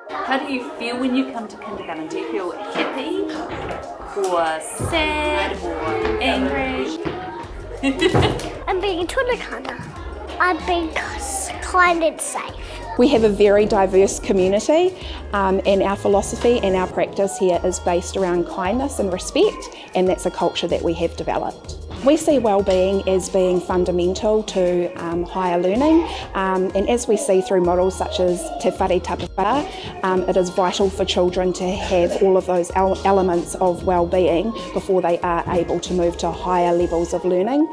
How do you feel when you come to kindergarten? Do you feel happy or sad or angry? I'm being tūrikana. I'm being kind and safe. We have a very diverse community and our philosophy and our practice here is based around kindness and respect, and that's a culture that we have developed. We see wellbeing as being fundamental to higher learning, and as we see through models such as Te Whare Tapawhara, it is vital for children to have all of those elements of wellbeing before they are able to move to higher levels of learning.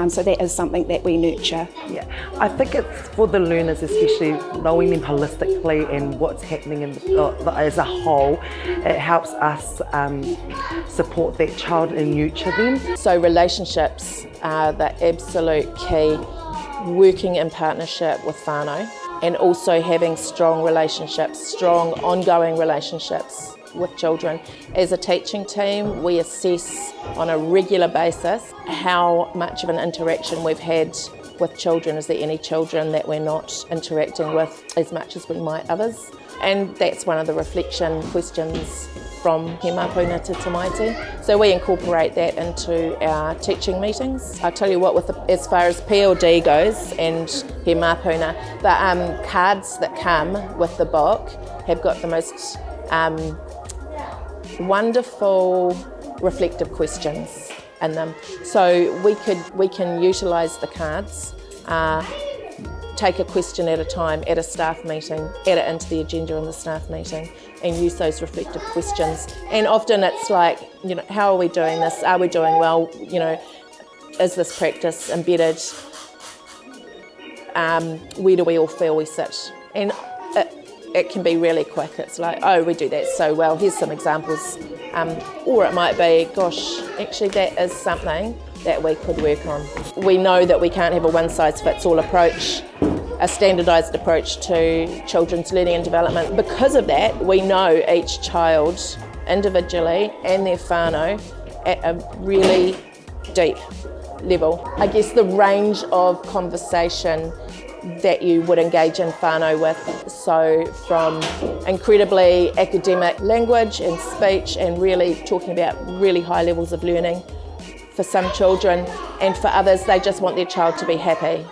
So that is something that we nurture. Yeah, I think it's for the learners, especially knowing them holistically and what's happening as a whole. It helps us support that child and nurture them. So relationships are the absolute key, working in partnership with whānau and also having strong relationships, strong ongoing relationships with children. As a teaching team, we assess on a regular basis how much of an interaction we've had with children. Is there any children that we're not interacting with as much as we might others? And that's one of the reflection questions from He Māpuna Tamaiti. So we incorporate that into our teaching meetings. I'll tell you what, as far as PLD goes and He Māpuna, the cards that come with the book have got the most wonderful reflective questions in them. So we can utilise the cards, take a question at a time at a staff meeting, add it into the agenda in the staff meeting and use those reflective questions. And often it's like, you know, how are we doing this? Are we doing well? You know, is this practice embedded? Where do we all feel we sit? And it can be really quick. It's like, oh, we do that so well. Here's some examples. Or it might be, gosh, actually that is something that we could work on. We know that we can't have a one-size-fits-all approach, a standardised approach to children's learning and development. Because of that, we know each child individually and their whānau at a really deep level. I guess the range of conversation that you would engage in whānau with, so from incredibly academic language and speech and really talking about really high levels of learning for some children, and for others they just want their child to be happy.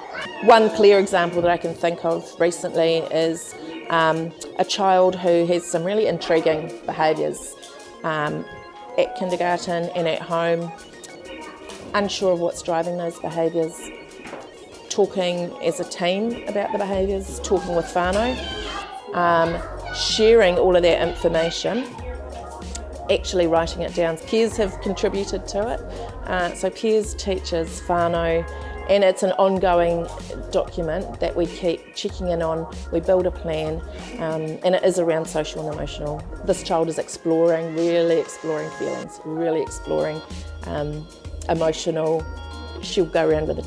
One clear example that I can think of recently is a child who has some really intriguing behaviours at kindergarten and at home, unsure of what's driving those behaviours, talking as a team about the behaviours, talking with whānau, sharing all of that information, actually writing it down. Peers have contributed to it, so peers, teachers, whānau, and it's an ongoing document that we keep checking in on. We build a plan, and it is around social and emotional. This child is really exploring feelings, really exploring emotional. She'll go around with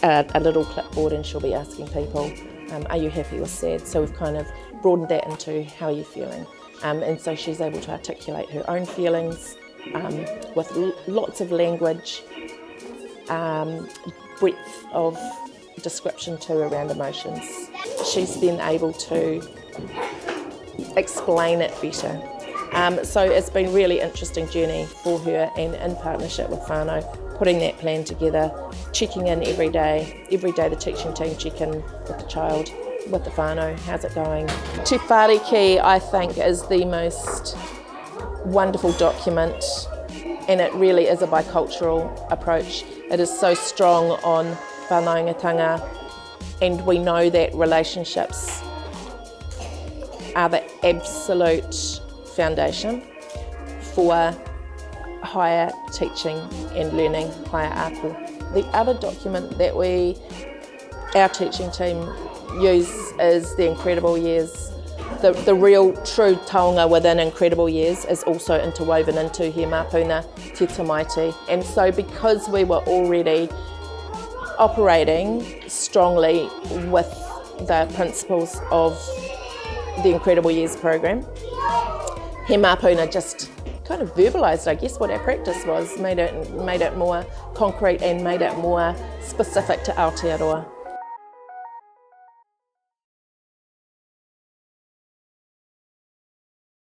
a little clipboard and she'll be asking people, are you happy or sad? So we've kind of broadened that into how are you feeling? And so she's able to articulate her own feelings with lots of language, breadth of description too around emotions. She's then able to explain it better. So it's been a really interesting journey for her, and in partnership with whānau, putting that plan together, checking in every day. Every day the teaching team check in with the child, with the whānau, how's it going? Te Tamariki, I think, is the most wonderful document, and it really is a bicultural approach. It is so strong on whānaungatanga, and we know that relationships are the absolute foundation for higher teaching and learning, higher apu. The other document that our teaching team use is the Incredible Years. The real true taonga within Incredible Years is also interwoven into He Māpuna Tamaiti. And so because we were already operating strongly with the principles of the Incredible Years program, He Māpuna just kind of verbalised, I guess, what our practice was, made it more concrete and made it more specific to Aotearoa.